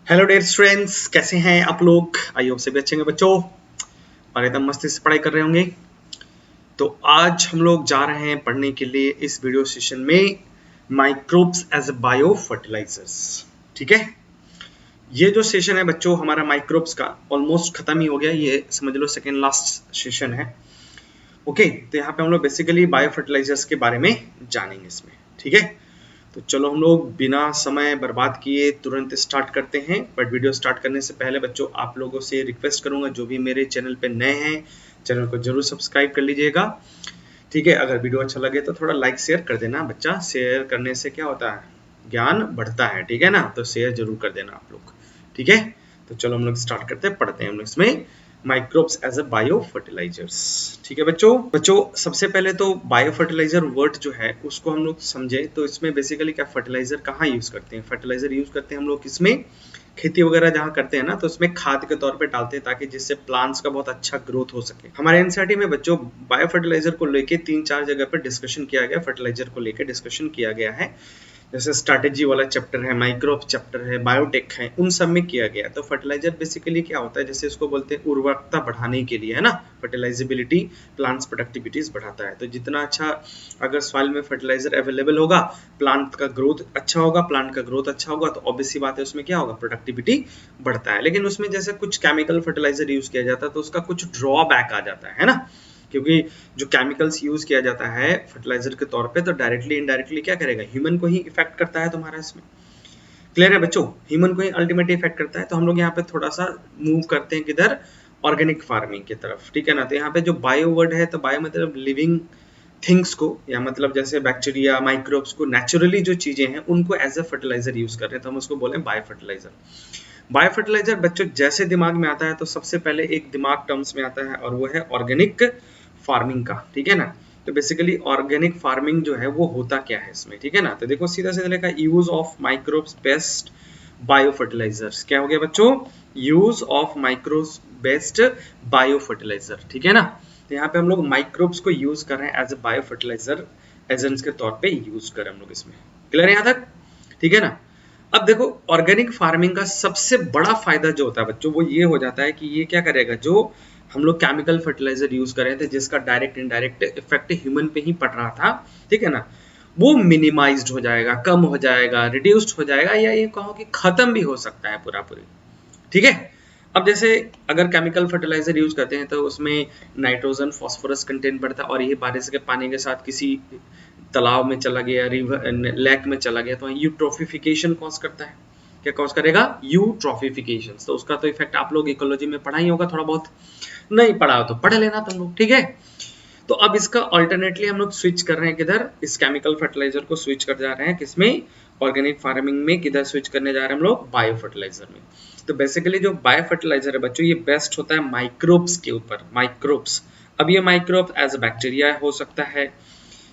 Hello dear students, कैसे हैं आप लोग। आई होप से भी अच्छे होंगे बच्चों और एकदम मस्ती से पढ़ाई कर रहे होंगे। तो आज हम लोग जा रहे हैं पढ़ने के लिए इस वीडियो सेशन में माइक्रोब्स एज बायो फर्टिलाइजर्स। ठीक है, ये जो सेशन है बच्चों हमारा माइक्रोब्स का ऑलमोस्ट खत्म ही हो गया। ये समझ लो सेकेंड लास्ट सेशन है। ओके, तो यहाँ पे हम लोग बेसिकली बायो फर्टिलाइजर्स के बारे में जानेंगे इसमें। ठीक है, तो चलो हम लोग बिना समय बर्बाद किए तुरंत स्टार्ट करते हैं। बट वीडियो स्टार्ट करने से पहले बच्चों आप लोगों से रिक्वेस्ट करूंगा, जो भी मेरे चैनल पे नए हैं चैनल को जरूर सब्सक्राइब कर लीजिएगा। ठीक है, अगर वीडियो अच्छा लगे तो थोड़ा लाइक शेयर कर देना बच्चा। शेयर करने से क्या होता है, ज्ञान बढ़ता है। ठीक है ना, तो शेयर जरूर कर देना आप लोग। ठीक है, तो चलो हम लोग स्टार्ट करते हैं, पढ़ते हैं हम लोग इसमें microbes as a bio fertilizers. ठीक है बच्चों सबसे पहले तो बायो फर्टिलाइजर वर्ड जो है उसको हम लोग समझे तो इसमें बेसिकली क्या फर्टिलाइजर कहाँ यूज करते हैं। फर्टिलाइजर यूज करते हैं हम लोग किसमें, खेती वगैरह जहाँ करते हैं ना, तो उसमें खाद के तौर पे डालते हैं ताकि जिससे प्लांट्स का बहुत अच्छा ग्रोथ हो सके। हमारे एनसीईआरटी में बच्चों बायो फर्टिलाइजर को लेके 3-4 जगह पर डिस्कशन किया गया, फर्टिलाइजर को लेके डिस्कशन किया गया है। जैसे स्ट्रैटेजी वाला चैप्टर है, माइक्रोब चैप्टर है, बायोटेक है, उन सब में किया गया। तो फर्टिलाइजर बेसिकली क्या होता है, जैसे इसको बोलते हैं उर्वरकता बढ़ाने के लिए, है ना। फर्टिलाइजेबिलिटी प्लांट्स प्रोडक्टिविटीज बढ़ाता है। तो जितना अच्छा अगर सॉइल में फर्टिलाइजर अवेलेबल होगा, प्लांट का ग्रोथ अच्छा होगा, प्लांट का ग्रोथ अच्छा होगा तो ऑब्वियस सी बात है उसमें क्या होगा, प्रोडक्टिविटी बढ़ता है। लेकिन उसमें जैसे कुछ केमिकल फर्टिलाइजर यूज किया जाता है तो उसका कुछ ड्रॉबैक आ जाता है ना, क्योंकि जो केमिकल्स यूज किया जाता है फर्टिलाइजर के तौर पे तो डायरेक्टली इनडायरेक्टली क्या करेगा, ह्यूमन को ही इफेक्ट करता है तुम्हारा इसमें। क्लियर है बच्चों, ह्यूमन को ही अल्टीमेटली इफेक्ट करता है। तो हम लोग यहाँ पे थोड़ा सा मूव करते हैं किधर, ऑर्गेनिक फार्मिंग की तरफ। ठीक है ना, तो यहाँ पे जो बायो वर्ड है तो बायो मतलब लिविंग थिंग्स को, या मतलब जैसे बैक्टीरिया माइक्रोब्स को, नेचुरली जो चीजें हैं उनको एज ए फर्टिलाइजर यूज कर रहे हैं तो हम उसको बोले बायो फर्टिलाइजर। बायो फर्टिलाइजर बच्चों जैसे दिमाग में आता है तो सबसे पहले एक दिमाग टर्म्स में आता है और वो है ऑर्गेनिक फार्मिंग का। ठीक है ना, तो बेसिकली ऑर्गेनिक फार्मिंग जो है वो होता क्या है इसमें। ठीक है ना, तो देखो सीधा सीधा लिखा use of microbes based bio fertilizers. क्या हो गया बच्चों, use of microbes based bio fertilizer. ठीक है ना, तो यहाँ पे हम लोग माइक्रोब्स को यूज कर रहे हैं as a bio fertilizer agents के तौर पे यूज कर रहे हैं हम लोग इसमें। क्लियर है यहाँ तक। ठीक है ना, अब देखो ऑर्गेनिक फार्मिंग का सबसे बड़ा फायदा जो होता है बच्चों वो ये हो जाता है कि ये क्या करेगा, जो हम लोग केमिकल फर्टिलाइजर यूज कर रहे थे जिसका डायरेक्ट इनडायरेक्ट इफेक्ट ह्यूमन पे ही पड़ रहा था, ठीक है ना, वो मिनिमाइज्ड हो जाएगा, कम हो जाएगा, रिड्यूस्ड हो जाएगा, या ये कहो कि खत्म भी हो सकता है पूरा पूरी। ठीक है, अब जैसे अगर केमिकल फर्टिलाइजर यूज करते हैं तो उसमें नाइट्रोजन फॉस्फोरस कंटेंट बढ़ता है और ये बारिश के पानी के साथ किसी तालाब में चला गया, रिवर लेक में चला गया तो यूट्रोफिफिकेशन कॉज करता है। क्या कॉज करेगा, यूट्रोफिफिकेशन। तो उसका तो इफेक्ट आप लोग इकोलॉजी में पढ़ा ही होगा थोड़ा बहुत, नहीं पढ़ा हो तो पढ़ लेना तुम लोग। ठीक है, तो अब इसका ऑल्टरनेटली हम लोग स्विच कर रहे हैं किधर, इस केमिकल फर्टिलाइजर को स्विच कर जा रहे हैं किसमें, ऑर्गेनिक फार्मिंग में। किधर स्विच करने जा रहे हैं हम लोग, बायो फर्टिलाइजर में। तो बेसिकली जो बायो फर्टिलाइजर है बच्चों ये बेस्ट होता है माइक्रोब्स के ऊपर। माइक्रोब्स, अब ये माइक्रोब्स एज बैक्टीरिया हो सकता है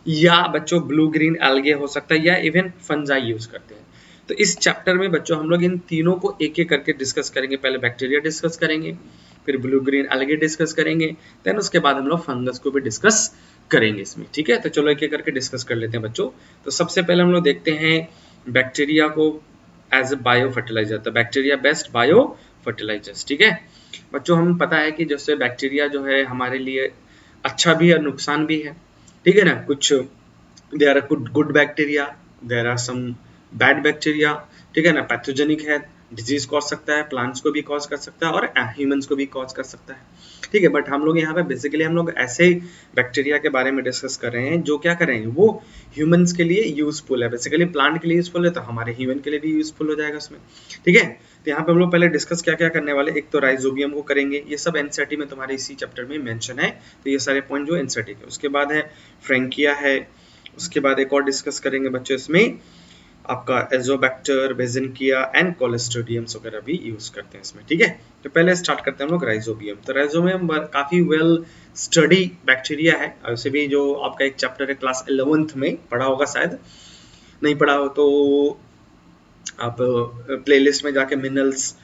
या बच्चों ब्लू ग्रीन एल्गे हो सकता है या इवन फंजाई यूज करते हैं। तो इस चैप्टर में बच्चों हम लोग इन तीनों को एक एक करके डिस्कस करेंगे। पहले बैक्टीरिया डिस्कस करेंगे, फिर ब्लू ग्रीन एल्गे डिस्कस करेंगे, देन उसके बाद हम लोग फंगस को भी डिस्कस करेंगे इसमें। ठीक है, तो चलो एक एक करके डिस्कस कर लेते हैं बच्चों। तो सबसे पहले हम लोग देखते हैं बैक्टीरिया को एज ए बायो फर्टिलाइजर। तो बैक्टीरिया बेस्ट बायो फर्टिलाइजर्स। ठीक है बच्चों, हमें पता है कि जैसे बैक्टीरिया जो है हमारे लिए अच्छा भी है नुकसान भी है। ठीक है ना, कुछ there are good bacteria, there are some bad bacteria. ठीक है ना, पैथोजेनिक है, डिजीज कॉज सकता है, प्लांट्स को भी कॉज कर सकता है और ह्यूमंस को भी कॉज कर सकता है। ठीक है, बट हम लोग यहाँ पे बेसिकली हम लोग ऐसे बैक्टीरिया के बारे में डिस्कस कर रहे हैं जो क्या कर रहे हैं, वो ह्यूमंस के लिए यूजफुल है। बेसिकली प्लांट के लिए यूजफुल है तो हमारे ह्यूमन के लिए भी यूजफुल हो जाएगा उसमें। ठीक है, तो यहाँ पे हम लोग पहले डिस्कस क्या क्या करने वाले, एक तो राइजोबियम को करेंगे, ये सब एनसीईआरटी में तुम्हारे इसी चैप्टर में मेंशन है। तो ये सारे पॉइंट जो एनसीईआरटी के, उसके बाद है फ्रैंकिया है, उसके बाद एक और डिस्कस करेंगे बच्चों इसमें आपका एजोबैक्टर, बेजिनकिया एंड कोलेस्ट्रिडियम्स वगैरह भी यूज करते हैं इसमें। ठीक है, तो पहले स्टार्ट करते हैं हम लोग राइजोबियम। तो राइजोबियम काफी वेल स्टडी बैक्टीरिया है, वैसे भी जो आपका एक चैप्टर है क्लास 11th में पढ़ा होगा, शायद नहीं पढ़ा हो तो आप प्लेलिस्ट में जाके मिनरल्स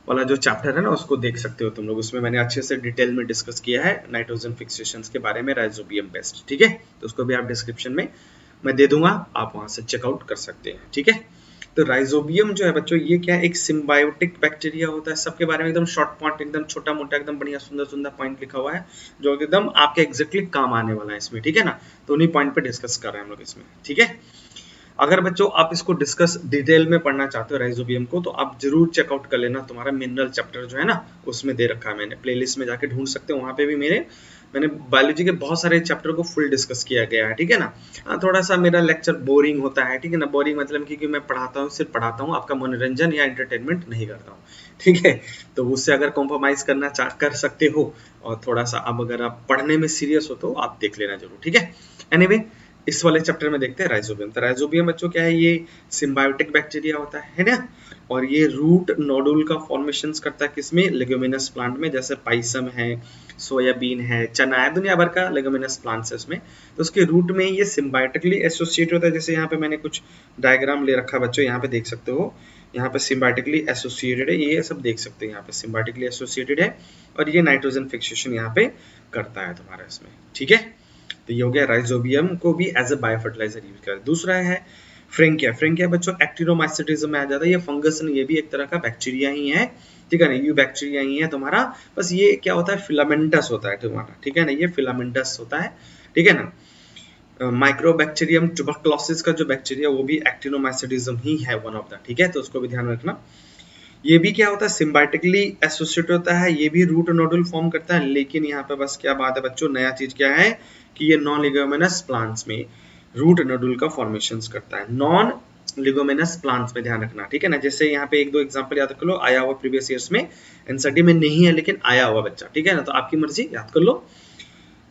वाला जो चैप्टर है ना उसको देख सकते हो तुम लोग। उसमें मैंने अच्छे से डिटेल में डिस्कस किया है नाइट्रोजन फिक्सेशंस के बारे में, राइजोबियम बेस्ट। ठीक है, तो उसको भी आप डिस्क्रिप्शन में मैं दे दूंगा, आप वहां से चेकआउट कर सकते हैं। ठीक है, तो राइजोबियम जो है बच्चों, ये क्या है, एक सिम्बायोटिक बैक्टीरिया होता है। सबके बारे में एकदम शॉर्ट पॉइंट, एकदम छोटा मोटा, एकदम बढ़िया सुंदर सुंदर पॉइंट लिखा हुआ है, जो एकदम आपके एग्जैक्टली काम आने वाला है इसमें, ठीक है ना। तो उन्हीं पॉइंट पे डिस्कस कर रहे हैं हम लोग इसमें, ठीक है। अगर बच्चों आप इसको डिस्कस डिटेल में पढ़ना चाहते हो राइजोबियम को, तो आप जरूर चेकआउट कर लेना, तुम्हारा मिनरल चैप्टर जो है ना उसमें दे रखा है मैंने, प्लेलिस्ट में जाके ढूंढ सकते हो, वहां पे भी मैंने बायोलॉजी के बहुत सारे चैप्टर को फुल डिस्कस किया गया है, ठीक है ना। थोड़ा सा मेरा लेक्चर बोरिंग होता है, ठीक है ना। बोरिंग मतलब कि मैं पढ़ाता हूँ, सिर्फ पढ़ाता हूँ, आपका मनोरंजन या एंटरटेनमेंट नहीं करता हूँ, ठीक है। तो उससे अगर कॉम्प्रोमाइज कर सकते हो, और थोड़ा सा अब अगर आप पढ़ने में सीरियस हो तो आप देख लेना जरूर, ठीक है। एनीवे इस वाले चैप्टर में देखते हैं राइजोबियम। तो राइजोबियम बच्चों क्या है, ये सिम्बायोटिक बैक्टीरिया होता है ना। और ये रूट नोडुल का फॉर्मेशन करता है किसमें, लेग्यूमिनस प्लांट में, जैसे पाइसम है, सोयाबीन है, चना है, दुनिया भर का लेग्यूमिनस प्लांट्स है इसमें। तो उसके रूट में ये सिम्बायोटिकली एसोसिएट होता है। जैसे यहाँ पे मैंने कुछ डायग्राम ले रखा बच्चों, यहाँ पे देख सकते हो, यहाँ पे सिम्बायोटिकली एसोसिएटेड है, ये सब देख सकते हैं, यहाँ पे सिम्बायोटिकली एसोसिएटेड है, और ये नाइट्रोजन फिक्सेशन यहाँ पे करता है तुम्हारा इसमें, ठीक है। तो ये हो गया राइजोबियम को भी as a bio fertilizer use किया। दूसरा है फ्रेंकिया। फ्रेंकिया बच्चों एक्टिनोमाइसीटिज्म में आ जाता है, ये फंगस नहीं, ये भी एक तरह का बैक्टीरिया ही है, ठीक है ना। यू बैक्टीरिया ही है तुम्हारा, बस ये क्या होता है, फिलामेंटस होता है तुम्हारा, ठीक है ना, ये फिलामेंटस होता है, ठीक है ना। माइक्रोबैक्टीरियम ट्यूबरकुलोसिस का जो बैक्टीरिया, वो भी एक्टिनोमाइसीटिज्म ही है वन ऑफ द, ठीक है। तो उसको भी ध्यान रखना। ये भी क्या होता है, सिम्बायोटिकली एसोसिएट होता है, ये भी रूट नोडुल फॉर्म करता है। लेकिन यहाँ पे बस क्या बात है बच्चों, नया चीज क्या है कि ये नॉन लिग्यूमिनस प्लांट्स में रूट नोडुल का फॉर्मेशन करता है, नॉन लिग्यूमिनस प्लांट्स में, ध्यान रखना, ठीक है ना। जैसे यहाँ पे एक दो एग्जांपल याद कर लो, आया हुआ प्रीवियस ईयर्स में, एनसीईआरटी में नहीं है लेकिन आया हुआ बच्चा, ठीक है ना। तो आपकी मर्जी, याद कर लो।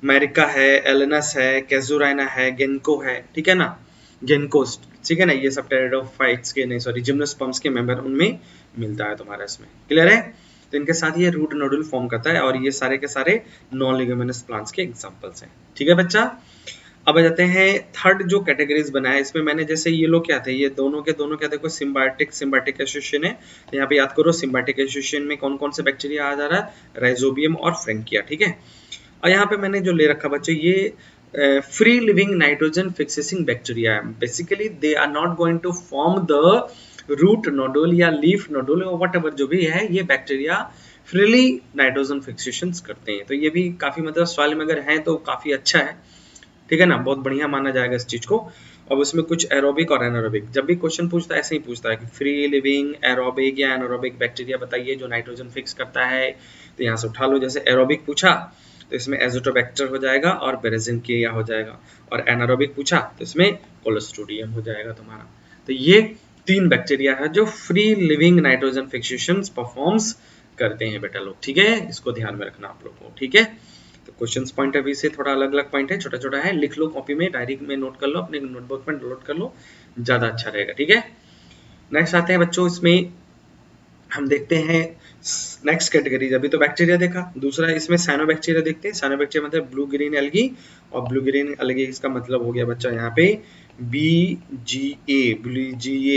अमेरिका है, एलेनस है, कैजुराइना है, गेनको है, ठीक है ना, गेनकोस्ट, ठीक है ना। ये सब टेरिडोफाइट्स के नहीं, सॉरी, जिम्नोस्पर्म्स के मेंबर उनमें मिलता है तुम्हारा इसमें, क्लियर है। तो इनके साथ ये रूट नोडुल फॉर्म करता है, और ये सारे के सारे नॉन लिग्यूमिनस प्लांट्स के एग्जांपल्स हैं, ठीक है बच्चा। अब आ जाते हैं थर्ड जो कैटेगरीज बनाया इसमें मैंने, जैसे ये लोग क्या थे, ये दोनों के दोनों क्या, देखो सिम्बायोटिक एसोसिएशन है। तो यहाँ पे याद करो, सिम्बायोटिक एसोसिएशन में कौन कौन से बैक्टीरिया आ जा रहा है, राइजोबियम और फ्रेंकिया, ठीक है। और यहाँ पे मैंने जो ले रखा बच्चों, ये free living nitrogen fixing bacteria है। Basically they are not going to form the root nodule या लीफ नोडुल, वट एवर जो भी है, ये बैक्टीरिया फ्रीली नाइट्रोजन फिक्सेशन करते हैं। तो ये भी काफी, मतलब सॉइल में अगर है तो काफी अच्छा है, ठीक है ना, बहुत बढ़िया माना जाएगा इस चीज को। अब उसमें कुछ एरोबिक और एनारोबिक, जब भी क्वेश्चन पूछता है ऐसे ही पूछता है कि फ्री लिविंग एरोबिक या एनारोबिक बैक्टीरिया बताइए जो नाइट्रोजन फिक्स करता है। तो यहाँ से उठा लो, जैसे एरोबिक पूछा तो इसमें एजोटोबैक्टर हो जाएगा और बेरेजिनकिया हो जाएगा, और एनारोबिक पूछा तो इसमें कोलोस्ट्रिडियम हो जाएगा तुम्हारा। तो ये तीन बैक्टीरिया है जो फ्री लिविंग नाइट्रोजन फिक्सेशंस परफॉर्म्स करते हैं बेटा लोग, ठीक है। इसको ध्यान में रखना आप लोग को, ठीक है। तो क्वेश्चंस पॉइंट अभी से थोड़ा अलग अलग पॉइंट है, छोटा छोटा है, लिख लो कॉपी में, डायरी में नोट कर लो, अपने नोटबुक में नोट कर लो, ज्यादा अच्छा रहेगा, ठीक है। नेक्स्ट आते हैं बच्चों, इसमें हम देखते हैं नेक्स्ट कैटेगरी। अभी तो बैक्टीरिया देखा, दूसरा इसमें साइनोबैक्टीरिया देखते हैं। साइनोबैक्टीरिया मतलब ब्लू ग्रीन एल्गी, और ब्लू ग्रीन एल्गी इसका मतलब हो गया बच्चा यहाँ पे BGA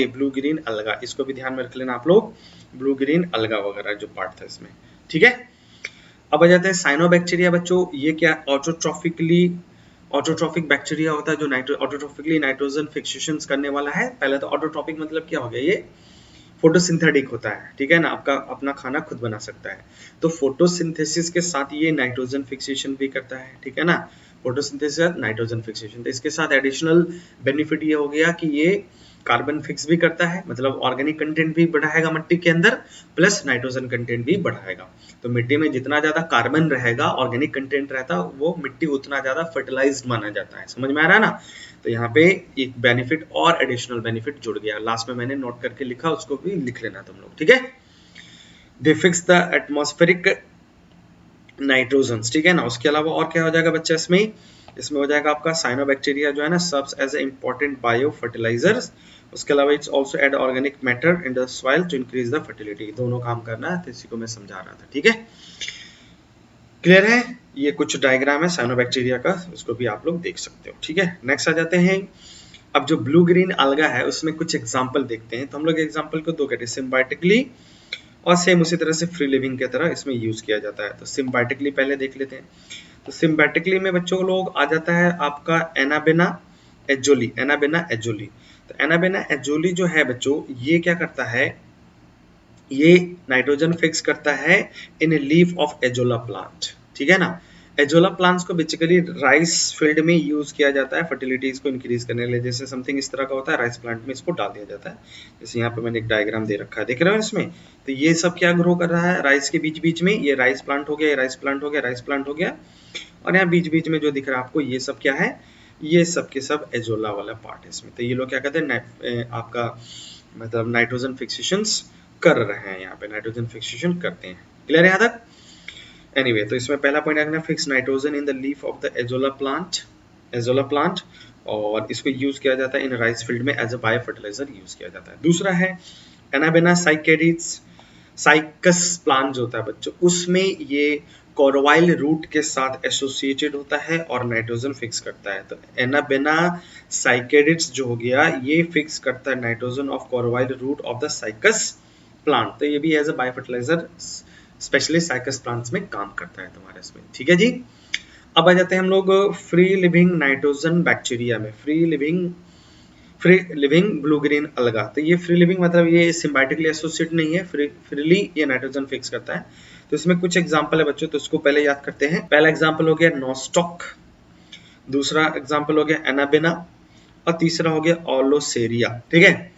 ब्लू ग्रीन अलगा, इसको भी ध्यान में रख लेना आप लोग, ब्लू ग्रीन अलगा वगैरह जो पार्ट था इसमें, ठीक है। अब आ जाते हैं साइनोबैक्टीरिया बच्चों, ये क्या, ऑटोट्रॉफिक बैक्टीरिया होता है जो ऑटोट्रॉफिकली नाइट्रोजन फिक्सेशन करने वाला है। पहले तो ऑटोट्रॉफिक मतलब क्या हो गया, ये फोटोसिंथेटिक होता है, ठीक है ना, आपका अपना खाना खुद बना सकता है। तो फोटोसिंथेसिस के साथ ये नाइट्रोजन फिक्सेशन भी करता है, ठीक है ना, फोटोसिंथेसिस नाइट्रोजन फिक्सेशन। तो इसके साथ एडिशनल बेनिफिट ये हो गया कि ये कार्बन फिक्स भी करता है, मतलब ऑर्गेनिक कंटेंट भी बढ़ाएगा मिट्टी के अंदर, प्लस नाइट्रोजन कंटेंट भी बढ़ाएगा। तो मिट्टी में जितना ज्यादा कार्बन रहेगा, ऑर्गेनिक कंटेंट रहता, वो मिट्टी उतना ज्यादा फर्टिलाइज्ड माना जाता है, समझ में आ रहा है ना। तो यहाँ पे एक बेनिफिट और एडिशनल बेनिफिट जुड़ गया, लास्ट में मैंने नोट करके लिखा, उसको भी लिख लेना तुम लोग, ठीक है। दे फिक्स द एटमॉस्फेरिक नाइट्रोजन, ठीक है ना। उसके अलावा और क्या हो जाएगा बच्चा, इसमें हो जाएगा आपका साइनोबैक्टीरिया जो है ना, serves as a important bio fertilizers. उसके अलावा it's also add organic matter in the soil to increase the fertility. दोनों काम करना है, तो इसी को मैं समझा रहा था, ठीक है, क्लियर है। ये कुछ डायग्राम है साइनोबैक्टीरिया का, उसको भी आप लोग देख सकते हो, ठीक है। नेक्स्ट आ जाते हैं, अब जो ब्लू ग्रीन अलगा है उसमें कुछ एग्जांपल देखते हैं। तो हम लोग एग्जांपल को दो कहते हैं, सिम्बायोटिकली और सेम उसी तरह से फ्री लिविंग की तरह इसमें यूज किया जाता है। तो सिम्बायोटिकली पहले देख लेते हैं। तो सिम्बायोटिकली में बच्चों लोग आ जाता है आपका एनाबेना एजोली, एनाबेना एजोली। तो एनाबेना एजोली जो है बच्चों, ये क्या करता है, ये नाइट्रोजन फिक्स करता है इन लीफ ऑफ एजोला प्लांट, ठीक है ना। एजोला प्लांट्स को बेसिकली राइस फील्ड में यूज किया जाता है फर्टिलिटीज को इंक्रीज करने के लिए। जैसे समथिंग इस तरह का होता है, राइस प्लांट में इसको डाल दिया जाता है। जैसे यहाँ पे मैंने एक डायग्राम दे रखा है, देख रहे हो इसमें। तो ये सब क्या ग्रो कर रहा है राइस के बीच बीच में, ये राइस प्लांट हो गया, राइस प्लांट हो गया, राइस प्लांट हो गया, और यहाँ बीच बीच में जो दिख रहा है आपको, ये सब क्या है, ये सब के सब एजोला वाला पार्ट है इसमें। तो ये लोग क्या कहते हैं, आपका मतलब नाइट्रोजन फिक्सेशंस कर रहे हैं, यहाँ पे नाइट्रोजन फिक्सेशन करते हैं। क्लियर है यहाँ तक? एनीवे, तो इसमें पहला पॉइंट रखना, fix nitrogen in the leaf of the azolla plant, और इसको यूज किया जाता है इन राइस फील्ड में as a bio fertilizer use किया जाता है। दूसरा है एनाबेना साइकस प्लांट जो होता है बच्चों, उसमें ये कोरवाइल रूट के साथ एसोसिएटेड होता है और नाइट्रोजन फिक्स करता है। तो एनाबेना साइकेडिड्स जो हो गया, ये फिक्स करता है nitrogen of coralloid root of the cycas plant. तो ये भी as a bio fertilizer specially cycas plants में काम करता है तुम्हारे इसमें, ठीक है जी। अब आ जाते हैं हम लोग फ्री लिविंग नाइट्रोजन बैक्टीरिया में, फ्री लिविंग ब्लू ग्रीन अलगा। तो ये फ्री लिविंग मतलब ये सिम्बायोटिकली एसोसिएट नहीं है, फ्रीली ये नाइट्रोजन फिक्स करता है। तो इसमें कुछ एग्जांपल है बच्चों, तो उसको पहले याद करते हैं। पहला एग्जांपल हो गया नोस्टॉक, दूसरा एग्जांपल हो गया एनाबेना, और तीसरा हो गया ओलोसेरिया, ठीक है।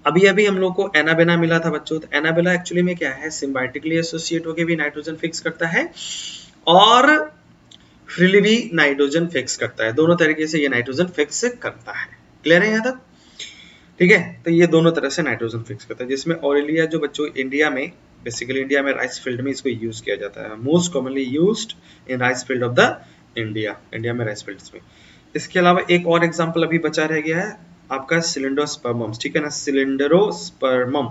अभी अभी हम लोग को एनाबेना मिला था बच्चों। तो एनाबेना एक्चुअली में क्या है, सिम्बायोटिकली एसोसिएट होकर भी नाइट्रोजन फिक्स करता है और फ्रीली भी नाइट्रोजन फिक्स करता है। दोनों तरीके से ये नाइट्रोजन फिक्स करता है। क्लियर है यहाँ तक? ठीक है, तो ये दोनों तरह से नाइट्रोजन फिक्स करता है। जिसमें ओरेलिया जो बच्चों इंडिया में, बेसिकली इंडिया में राइस फील्ड में इसको यूज किया जाता है, most commonly used in rice field of the India में राइस फील्ड्स में। इसके अलावा एक और एग्जांपल अभी बचा रह गया है आपका सिलिंडरोस्पर्मम, ठीक है ना, सिलिंडरोस्पर्मम।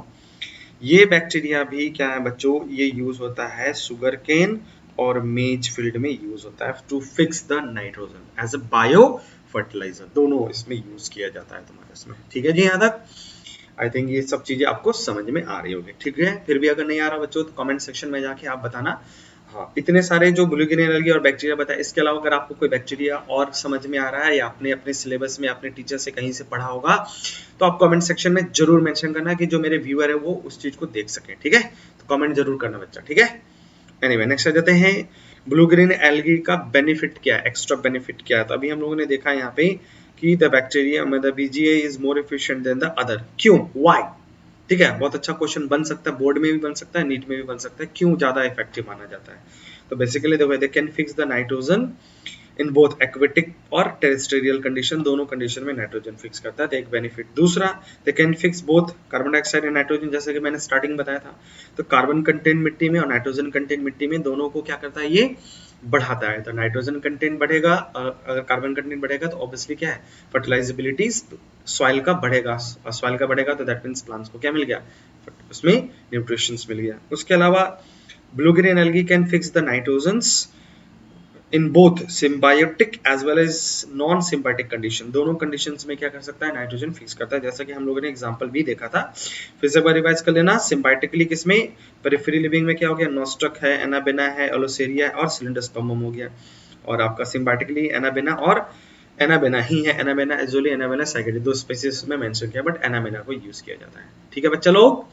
ये बैक्टीरिया भी क्या है बच्चों, ये यूज होता है सुगर केन और मेज फील्ड में यूज होता है to fix the nitrogen as a bio fertilizer. दोनों इसमें यूज किया जाता है तुम्हारे इसमें, ठीक है जी। यहाँ तक आई थिंक ये सब चीजें आपको समझ में आ रही होगी, ठीक है। फिर भी अगर नहीं आ रहा बच्चों तो कमेंट सेक्शन में जाके आप बताना। हाँ, इतने सारे जो ब्लू ग्रीन एलगी और बैक्टीरिया बताया, इसके अलावा अगर आपको कोई बैक्टीरिया और समझ में आ रहा है या आपने अपने सिलेबस में अपने टीचर से कहीं से पढ़ा होगा, तो आप कमेंट सेक्शन में जरूर मेंशन करना कि जो मेरे व्यूअर है वो उस चीज को देख सके, ठीक है। तो कमेंट जरूर करना बच्चा, ठीक है। एनीवे, नेक्स्ट आ जाते हैं ब्लू ग्रीन एलगी का बेनिफिट क्या है, एक्स्ट्रा बेनिफिट क्या है। तो अभी हम लोगों ने देखा यहाँ पे कि the bacteria the BGA is more efficient than the other. क्यों, व्हाई? ठीक है, बहुत अच्छा क्वेश्चन बन सकता है, बोर्ड में भी बन सकता है, नीट में भी बन सकता है। क्यों ज्यादा इफेक्टिव माना जाता है? तो बेसिकली देखो, they can fix the nitrogen in both aquatic और टेरेस्ट्रियल कंडीशन, दोनों कंडीशन में नाइट्रोजन फिक्स करता है। तो एक बेनिफिट। दूसरा, they can fix both carbon dioxide and nitrogen, जैसे कि मैंने स्टार्टिंग बताया था। तो कार्बन कंटेंट मिट्टी में और नाइट्रोजन कंटेंट मिट्टी में, दोनों को क्या करता है, ये बढ़ाता है। तो नाइट्रोजन कंटेंट बढ़ेगा, अगर कार्बन कंटेंट बढ़ेगा तो ऑब्वियसली क्या है, फर्टिलाइजेबिलिटी सॉइल का बढ़ेगा, और सॉइल का बढ़ेगा तो दैट मींस प्लांट्स को क्या मिल गया, उसमें न्यूट्रिशंस मिल गया। उसके अलावा blue green algae can fix the nitrogens in both symbiotic as well as non symbiotic condition, दोनों कंडीशंस में क्या कर सकता है, नाइट्रोजन फिक्स करता है। जैसा कि हम लोगों ने एग्जांपल भी देखा था, फिर से एक बार रिवाइज कर लेना। सिम्बायोटिकली किसमें, पेरिफेरी लिविंग में क्या हो गया, नोस्टॉक है, एनाबेना है, ओलोसेरिया है और सिलिंडरोस्पर्मम हो गया। और आपका सिम्बायोटिकली एनाबेना और एनाबेना ही है, एनाबेना एजोली, एनाबेना साइकेडी, दो स्पीसीज में मेंशन किया, बट एनाबेना को यूज किया जाता है, ठीक है बच्चा लोग।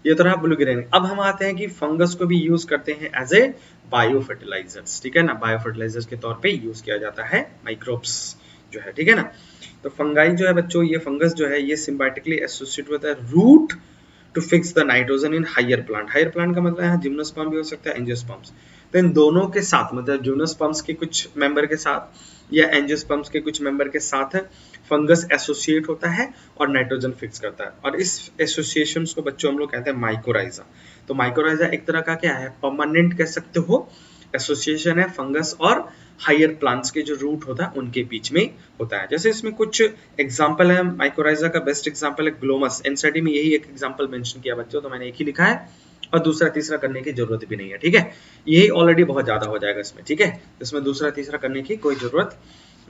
ये तो रहा ब्लू ग्रीन। अब हम आते हैं कि फंगस को भी यूज करते हैं एज ए बायो फर्टिलाइजर्स, ठीक है ना, बायो फर्टिलाइजर्स के तौर पे यूज किया जाता है माइक्रोब्स जो है, ठीक है ना। तो फंगाई जो है बच्चों, ये फंगस जो है ये सिम्बायोटिकली एसोसिएट होता है root to fix the nitrogen in higher plant. Higher plant का मतलब है जिम्नोस्पर्म भी हो सकता है, एंजियोस्पर्म्स। तो इन दोनों के साथ, मतलब जिम्नोस्पर्म्स के कुछ मेंबर के साथ या एंजियोस्पर्म्स के कुछ मेंबर के साथ फंगस एसोसिएट होता है और नाइट्रोजन फिक्स करता है। और इस एसोसिएशंस को बच्चों हम लोग कहते हैं माइकोराइजा। तो माइकोराइजा एक तरह का क्या है, परमानेंट कह सकते हो एसोसिएशन है फंगस और हायर प्लांट्स के जो रूट होता है उनके बीच में होता है। जैसे इसमें कुछ एग्जांपल है माइकोराइजा का, बेस्ट एग्जांपल है ग्लोमस। एनसीईआरटी में यही एक एग्जांपल मेंशन किया बच्चों, तो मैंने एक ही लिखा है और दूसरा तीसरा करने की जरूरत भी नहीं है, ठीक है। यही ऑलरेडी बहुत ज्यादा हो जाएगा इसमें, ठीक है। इसमें दूसरा तीसरा करने की कोई जरूरत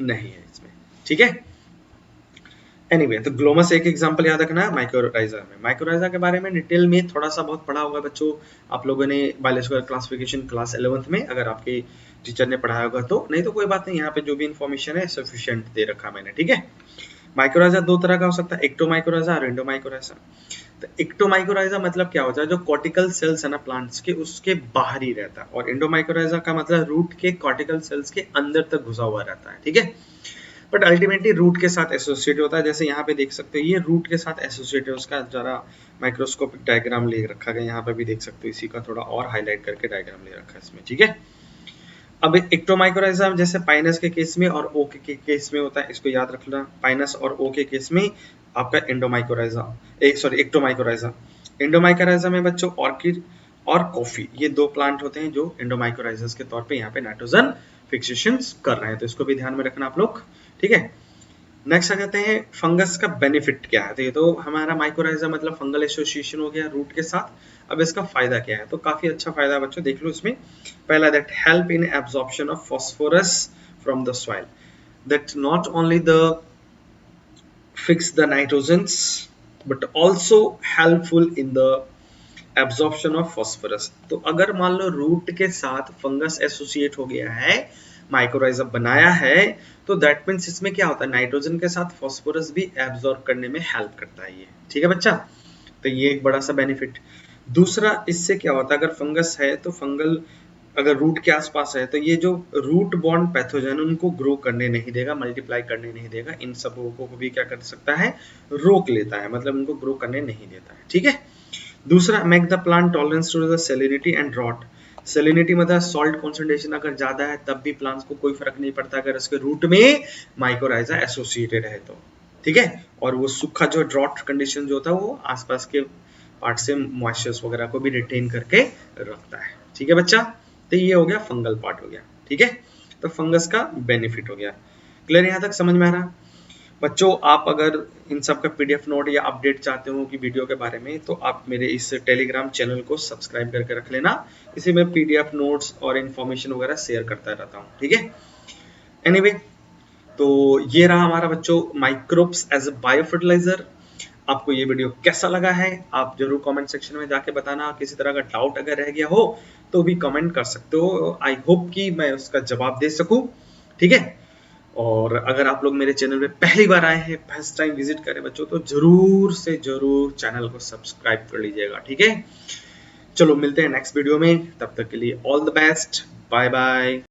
नहीं है इसमें, ठीक है। एनीवे, तो ग्लोमस एक एग्जांपल याद रखना है माइकोराइजा में। माइकोराइजा के बारे में डिटेल में थोड़ा सा बहुत पढ़ा होगा बच्चों आप लोगों ने बायोलॉजिकल क्लासिफिकेशन क्लास 11th में, अगर आपके टीचर ने पढ़ाया होगा तो, नहीं तो कोई बात नहीं, यहाँ पे जो भी इंफॉर्मेशन है सफिशिएंट दे रखा मैंने, ठीक है। माइक्रोराइजा दो तरह का हो सकता है, एक्टोमाइक्रोराइजा और एंडोमाइक्रोराइजा। तो एक्टोमाइक्रोराइजा मतलब क्या होता है, जो कॉर्टिकल सेल्स है ना प्लांट्स के, उसके बाहर ही रहता है, और एंडोमाइक्रोराइजा का मतलब रूट के कॉर्टिकल सेल्स के अंदर तक घुसा हुआ रहता है, ठीक है। बट अल्टीमेटली रूट के साथ एसोसिएट होता है, जैसे यहाँ पे देख सकते हो ये रूट के साथ एसोसिएट है, उसका जरा माइक्रोस्कोपिक डायग्राम ले रखा गया, यहाँ पे भी देख सकते हो, इसी का थोड़ा और हाईलाइट करके डायग्राम ले रखा है इसमें, ठीक है। अब एक्टोमाइक्रोराइजा जैसे पाइनस के केस में और ओके के केस में होता है, इसको याद रखना। पाइनस और ओ के केस में आपका एंडोमाइक्रोराइजा, सॉरी एक्टोमाइक्रोराइजा। एंडोमाइक्रोराइजा में बच्चों ऑर्किड और कॉफी, ये दो प्लांट होते हैं जो एंडोमाइक्रोराइजा के तौर पे यहाँ पे नाइट्रोजन फिक्सेशन कर रहे हैं, तो इसको भी ध्यान में रखना आप लोग, ठीक है। नेक्स्ट आ जाते हैं फंगस का बेनिफिट क्या है। तो ये तो हमारा माइक्रोराइजा मतलब फंगल एसोसिएशन हो गया रूट के साथ। अब इसका फायदा क्या है, तो काफी अच्छा फायदा है बच्चों, देख लो इसमें। पहला, that help in absorption of phosphorus from the soil, that not only the fix the nitrogens but also helpful in the absorption of phosphorus. तो अगर मान लो रूट के साथ फंगस एसोसिएट हो गया है, माइक्रोराइजा बनाया है, तो दैट मींस इसमें क्या होता है, नाइट्रोजन के साथ फास्फोरस भी एब्जॉर्ब करने में हेल्प करता है ये, ठीक है बच्चा। तो ये एक बड़ा सा बेनिफिट। दूसरा, इससे क्या होता है, अगर फंगस है तो फंगल अगर रूट के आसपास है तो ये जो रूट बॉर्न पैथोजन उनको ग्रो करने नहीं देगा, मल्टीप्लाई करने नहीं देगा, इन सब को भी क्या कर सकता है, रोक लेता है, मतलब उनको ग्रो करने नहीं देता है, ठीक है। दूसरा, make the plant tolerance to the salinity and drought. Salinity मतलब सॉल्ट कंसंट्रेशन अगर ज्यादा है तब भी प्लांट्स को कोई फर्क नहीं पड़ता अगर उसके रूट में माइक्रोराइजा एसोसिएटेड है तो, ठीक है। और वो सूखा जो ड्रॉट कंडीशन जो होता है वो आसपास के पार्ट से मॉइस्चर्स वगैरह को भी रिटेन करके रखता है, ठीक है बच्चा। तो ये हो गया फंगल पार्ट हो गया, ठीक है। तो फंगस का बेनिफिट हो गया। क्लियर, यहाँ तक समझ में आ रहा बच्चों? आप अगर इन सब का पीडीएफ नोट या अपडेट चाहते हो कि वीडियो के बारे में, तो आप मेरे इस टेलीग्राम चैनल को सब्सक्राइब करके रख लेना, इसी में पीडीएफ नोट्स और इन्फॉर्मेशन वगैरह शेयर करता रहता हूँ, ठीक है। एनीवे, तो ये रहा हमारा बच्चों microbes as a bio fertilizer. आपको ये वीडियो कैसा लगा है आप जरूर कमेंट सेक्शन में जाके बताना। किसी तरह का डाउट अगर रह गया हो तो भी कमेंट कर सकते हो, आई होप कि मैं उसका जवाब दे सकूं, ठीक है। और अगर आप लोग मेरे चैनल पे पहली बार आए हैं, फर्स्ट टाइम विजिट करें बच्चों, तो जरूर से जरूर चैनल को सब्सक्राइब कर लीजिएगा, ठीक है। चलो मिलते हैं नेक्स्ट वीडियो में, तब तक के लिए all the best, bye bye.